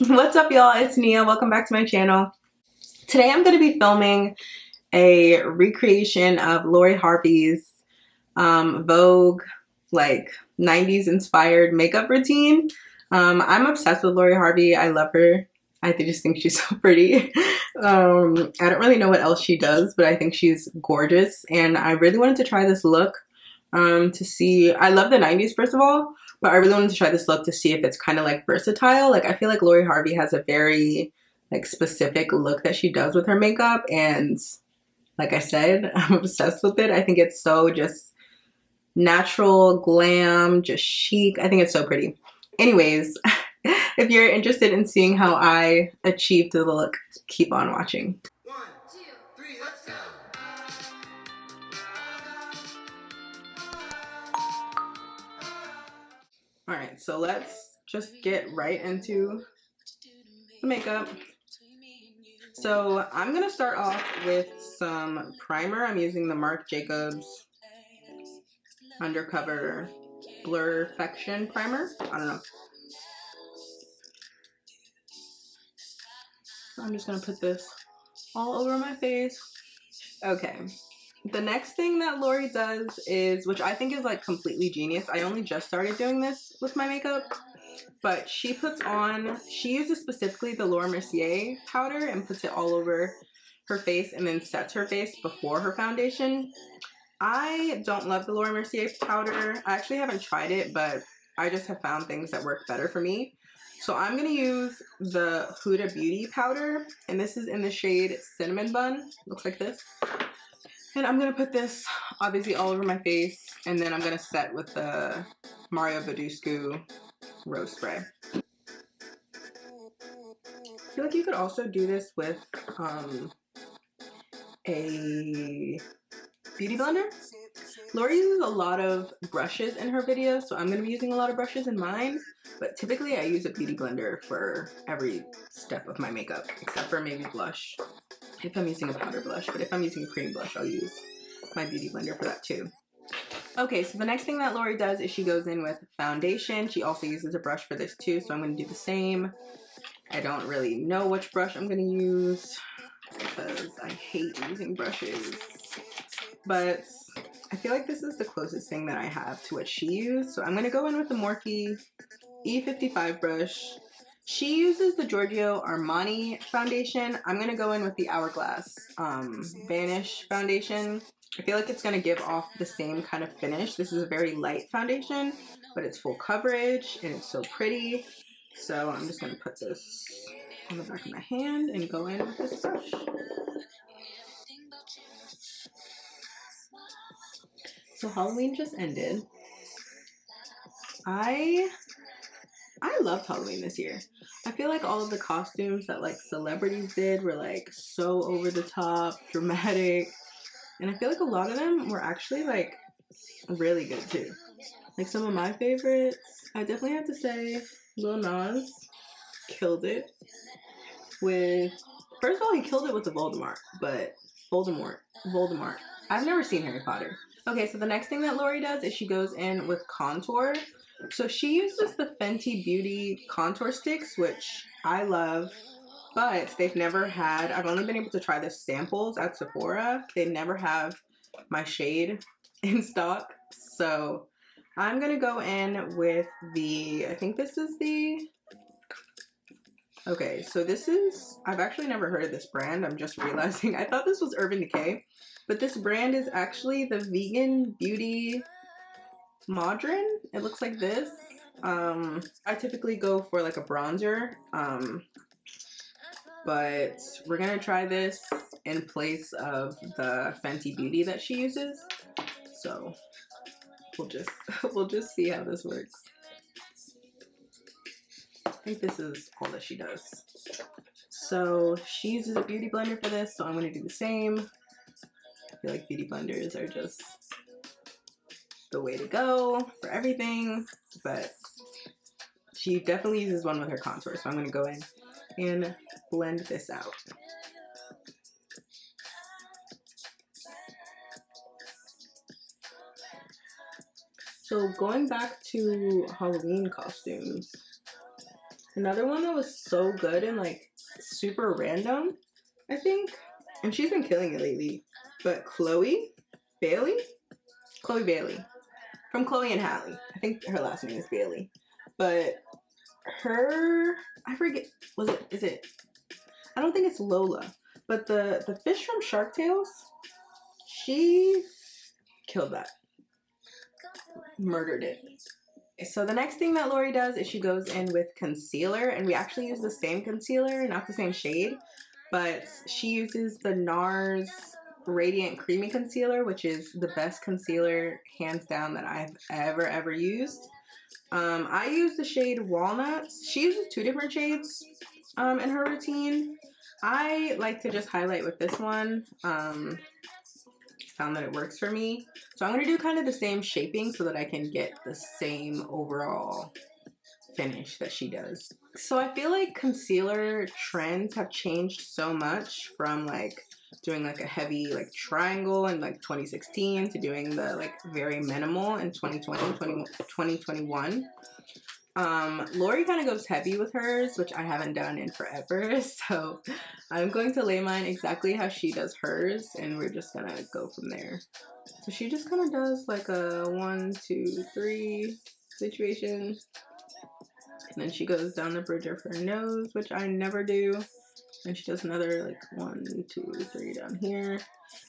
What's up, y'all? It's Nia. Welcome back to my channel. Today I'm going to be filming a recreation of Lori Harvey's Vogue, like 90s inspired makeup routine. I'm obsessed with Lori Harvey. I love her. I just think she's so pretty. I don't really know what else she does, but I think she's gorgeous. And I really wanted to try this look to see. I love the 90s, first of all. But I really wanted to try this look to see if it's kind of like versatile. Like I feel like Lori Harvey has a very like specific look that she does with her makeup, and like I said, I'm obsessed with it. I think it's so just natural, glam, just chic. I think it's so pretty. Anyways, if you're interested in seeing how I achieved the look, keep on watching. 1, 2, 3, let's go. Alright, so let's just get right into the makeup. So I'm going to start off with some primer. I'm using the Marc Jacobs Undercover Blurfection primer. I don't know. So I'm just going to put this all over my face. Okay. The next thing that Lori does is, which I think is like completely genius. I only just started doing this with my makeup. But she uses specifically the Mercier powder and puts it all over her face and then sets her face before her foundation. I don't love the Mercier powder. I actually haven't tried it, but I just have found things that work better for me. So I'm going to use the Huda Beauty powder, and this is in the shade Cinnamon Bun. Looks like this. And I'm going to put this obviously all over my face, and then I'm going to set with the Mario Badescu Rose Spray. I feel like you could also do this with a beauty blender. Lori uses a lot of brushes in her videos, so I'm going to be using a lot of brushes in mine, but typically I use a beauty blender for every step of my makeup, except for maybe blush, if I'm using a powder blush. But if I'm using a cream blush, I'll use my beauty blender for that too. Okay, so the next thing that Lori does is she goes in with foundation. She also uses a brush for this too, so I'm going to do the same. I don't really know which brush I'm going to use because I hate using brushes. But I feel like this is the closest thing that I have to what she used. So I'm going to go in with the Morphe E55 brush. She uses the Giorgio Armani foundation. I'm going to go in with the Hourglass Vanish foundation. I feel like it's going to give off the same kind of finish. This is a very light foundation, but it's full coverage and it's so pretty. So I'm just going to put this on the back of my hand and go in with this brush. So Halloween just ended. I loved Halloween this year. I feel like all of the costumes that like celebrities did were like so over the top, dramatic. And I feel like a lot of them were actually like really good too. Like some of my favorites, I definitely have to say Lil Nas killed it with, first of all, he killed it with the Voldemort. I've never seen Harry Potter. Okay, so the next thing that Lori does is she goes in with contour. So she uses the Fenty Beauty contour sticks, which I love, but they've never had, I've only been able to try the samples at Sephora. They never have my shade in stock. So I'm going to go in with the, I think this is the, okay, so this is, I've actually never heard of this brand. I'm just realizing, I thought this was Urban Decay, but this brand is actually the Vegan Beauty Modern. It looks like this. I typically go for like a bronzer, but we're gonna try this in place of the Fenty Beauty that she uses. So we'll just see how this works. I think this is all that she does. So she uses a beauty blender for this, so I'm gonna do the same. I feel like beauty blenders are just the way to go for everything, but she definitely uses one with her contour, so I'm going to go in and blend this out. So going back to Halloween costumes, Another one that was so good and like super random, I think, and she's been killing it lately, but Chloe Bailey from Chloe and Halle. I think her last name is Bailey, but her, I forget, is it, I don't think it's Lola, but the fish from Shark Tales, she killed that, murdered it. So the next thing that Lori does is she goes in with concealer, and we actually use the same concealer, not the same shade, but she uses the Nars Radiant Creamy Concealer, which is the best concealer hands down that I've ever used. I use the shade Walnuts. She uses 2 different shades in her routine. I like to just highlight with this one. Found that it works for me. So I'm going to do kind of the same shaping so that I can get the same overall finish that she does. So I feel like concealer trends have changed so much from like doing like a heavy like triangle in like 2016 to doing the like very minimal in 2021. Lori kind of goes heavy with hers, which I haven't done in forever, so I'm going to lay mine exactly how she does hers, and we're just gonna go from there. So she just kind of does like a 1, 2, 3 situation, and then she goes down the bridge of her nose, which I never do, and she does another like 1, 2, 3 down here,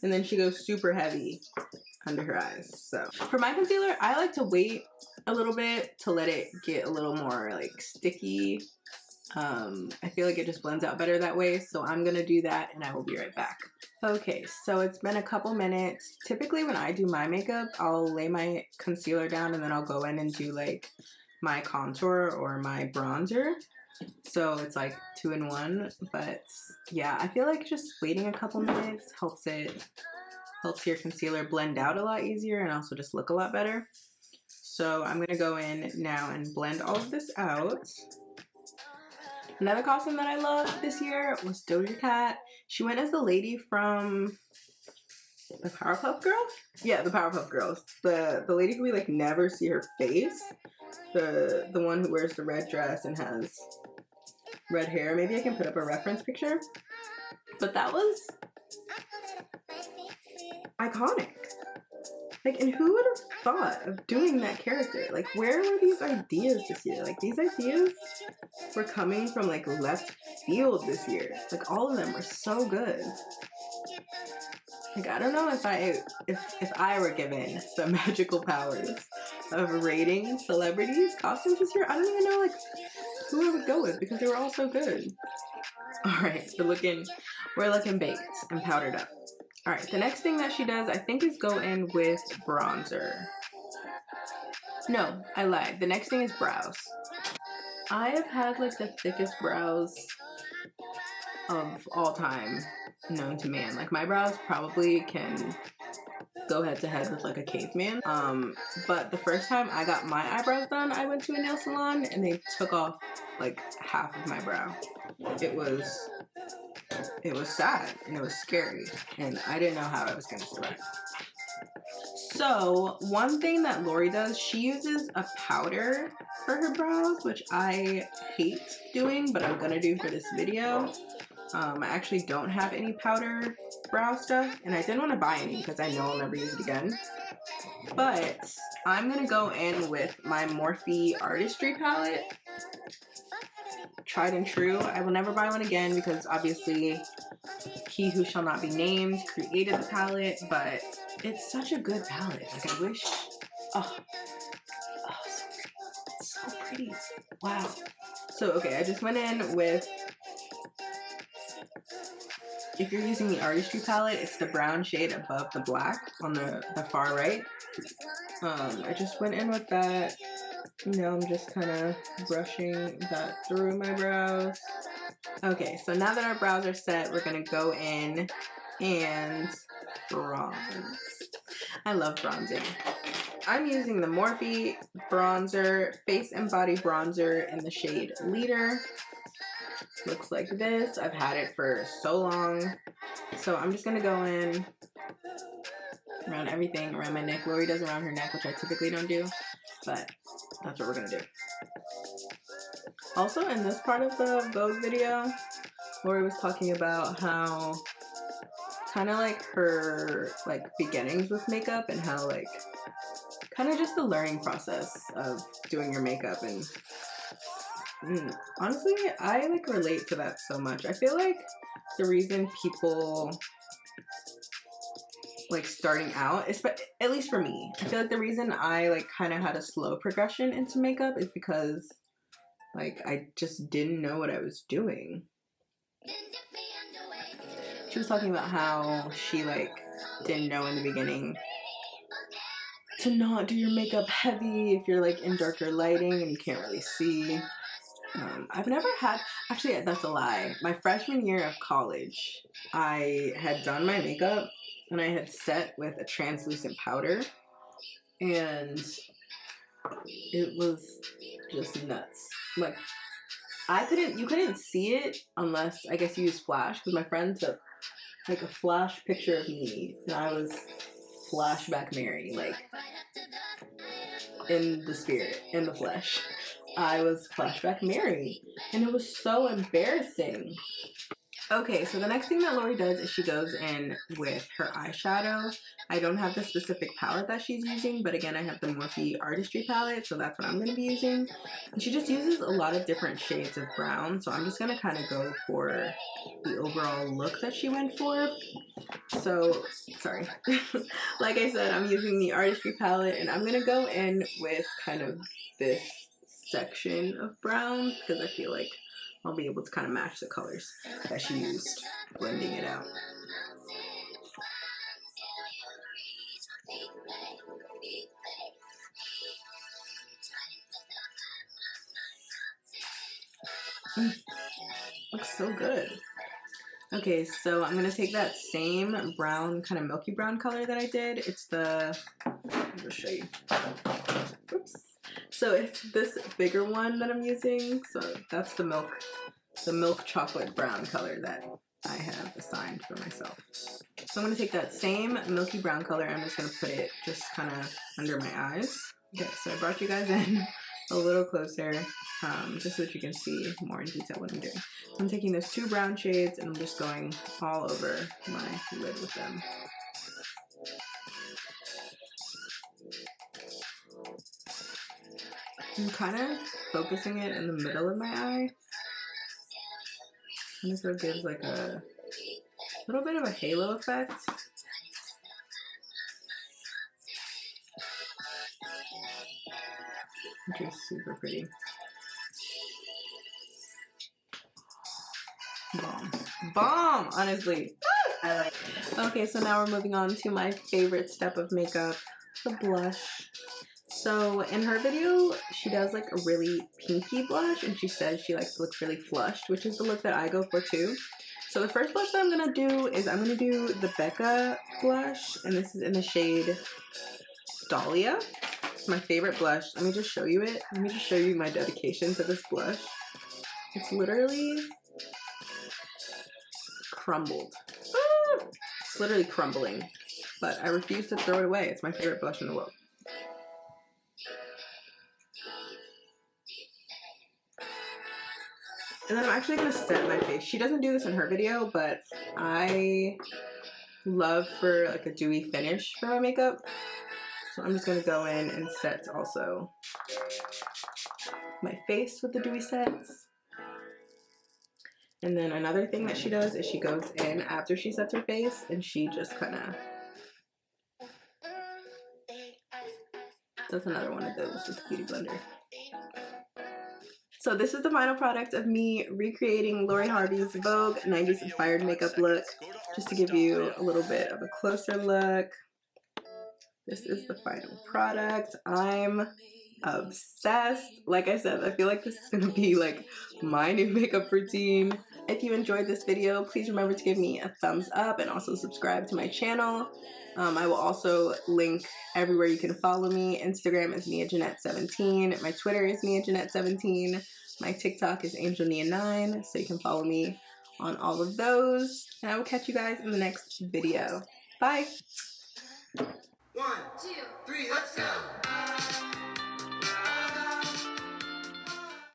and then she goes super heavy under her eyes. So for my concealer, I like to wait a little bit to let it get a little more like sticky. I feel like it just blends out better that way, so I'm gonna do that and I will be right back. Okay, so it's been a couple minutes. Typically when I do my makeup, I'll lay my concealer down and then I'll go in and do like my contour or my bronzer. So it's like 2 in 1, but yeah, I feel like just waiting a couple minutes helps your concealer blend out a lot easier and also just look a lot better. So I'm gonna go in now and blend all of this out. Another costume that I loved this year was Doja Cat. She went as the lady from the Powerpuff Girls? Yeah, the Powerpuff Girls. The lady who we like never see her face. The one who wears the red dress and has red hair. Maybe I can put up a reference picture. But that was iconic. Like, and who would have thought of doing that character? Like, where were these ideas this year? Like, these ideas were coming from like left field this year. Like, all of them were so good. Like, I don't know if I were given the magical powers of rating celebrities' costumes this year. I don't even know like who I would go with because they were all so good. All right, we're looking baked and powdered up. All right, the next thing that she does, I think, is go in with bronzer. No, I lied. The next thing is brows. I have had like the thickest brows of all time known to man. Like, my brows probably can go head to head with like a caveman. But the first time I got my eyebrows done, I went to a nail salon and they took off like half of my brow. It was sad and it was scary and I didn't know how I was going to survive. So one thing that Lori does, she uses a powder for her brows, which I hate doing, but I'm gonna do for this video. I actually don't have any powder brow stuff and I didn't want to buy any because I know I'll never use it again. But I'm gonna go in with my Morphe Artistry palette. Tried and true. I will never buy one again because obviously he who shall not be named created the palette, but it's such a good palette. Like, I wish, oh, so pretty. Wow. So, okay, I just went in with, if you're using the Artistry palette, it's the brown shade above the black on the far right. I just went in with that. Now I'm just kind of brushing that through my brows. Okay, so now that our brows are set, we're gonna go in and bronze. I love bronzing. I'm using the Morphe bronzer, face and body bronzer in the shade Leader. Looks like this. I've had it for so long. So I'm just gonna go in around everything, around my neck. Lori does around her neck, which I typically don't do, but that's what we're gonna do. Also, in this part of the Vogue video, Lori was talking about how kind of like her like beginnings with makeup and how like kind of just the learning process of doing your makeup. And honestly, I like relate to that so much. I feel like the reason people like starting out, at least for me, I feel like the reason I like kind of had a slow progression into makeup is because like I just didn't know what I was doing. She was talking about how she like didn't know in the beginning to not do your makeup heavy if you're like in darker lighting and you can't really see. I've never had, actually that's a lie. My freshman year of college, I had done my makeup and I had set with a translucent powder and it was just nuts. Like you couldn't see it unless I guess you use flash, because my friend took like a flash picture of me and I was flashback Mary, like in the spirit, in the flesh. I was flashback Mary and it was so embarrassing. Okay, so the next thing that Lori does is she goes in with her eyeshadow. I don't have the specific palette that she's using, but again, I have the Morphe Artistry palette, so that's what I'm going to be using. And she just uses a lot of different shades of brown, so I'm just going to kind of go for the overall look that she went for. So, sorry. Like I said, I'm using the Artistry palette, and I'm going to go in with kind of this section of brown, because I feel like I'll be able to kind of match the colors that she used, blending it out. Looks so good. Okay, so I'm gonna take that same brown, kind of milky brown color that I did. It's the, let me just show you. Oops. So it's this bigger one that I'm using. So that's the milk chocolate brown color that I have assigned for myself. So I'm gonna take that same milky brown color. I'm just gonna put it just kind of under my eyes. Okay, so I brought you guys in a little closer, just so that you can see more in detail what I'm doing. So I'm taking those two brown shades and I'm just going all over my lid with them. I'm kind of focusing it in the middle of my eye. And this gives like a little bit of a halo effect. Which is super pretty. Bomb, honestly. I like it. Okay, so now we're moving on to my favorite step of makeup, the blush. So in her video, she does like a really pinky blush and she says she likes to look really flushed, which is the look that I go for too. So the first blush that I'm gonna do is I'm gonna do the Becca Blush, and this is in the shade Dahlia. It's my favorite blush. Let me just show you it. Let me just show you my dedication to this blush. It's literally crumbled. Ah! It's literally crumbling, but I refuse to throw it away. It's my favorite blush in the world. And then I'm actually gonna set my face. She doesn't do this in her video, but I love for like a dewy finish for my makeup. So I'm just gonna go in and set also my face with the dewy sets. And then another thing that she does is she goes in after she sets her face and she just kind of does another one of those with the Beauty Blender. So this is the final product of me recreating Lori Harvey's Vogue 90s inspired makeup look. Just to give you a little bit of a closer look. This is the final product. I'm obsessed. Like I said, I feel like this is gonna be like my new makeup routine. If you enjoyed this video, please remember to give me a thumbs up and also subscribe to my channel. I will also link everywhere you can follow me. Instagram is MiaJeanette17. My Twitter is MiaJeanette17. My TikTok is AngelNia9, so you can follow me on all of those. And I will catch you guys in the next video. Bye! 1, 2, 3, let's go!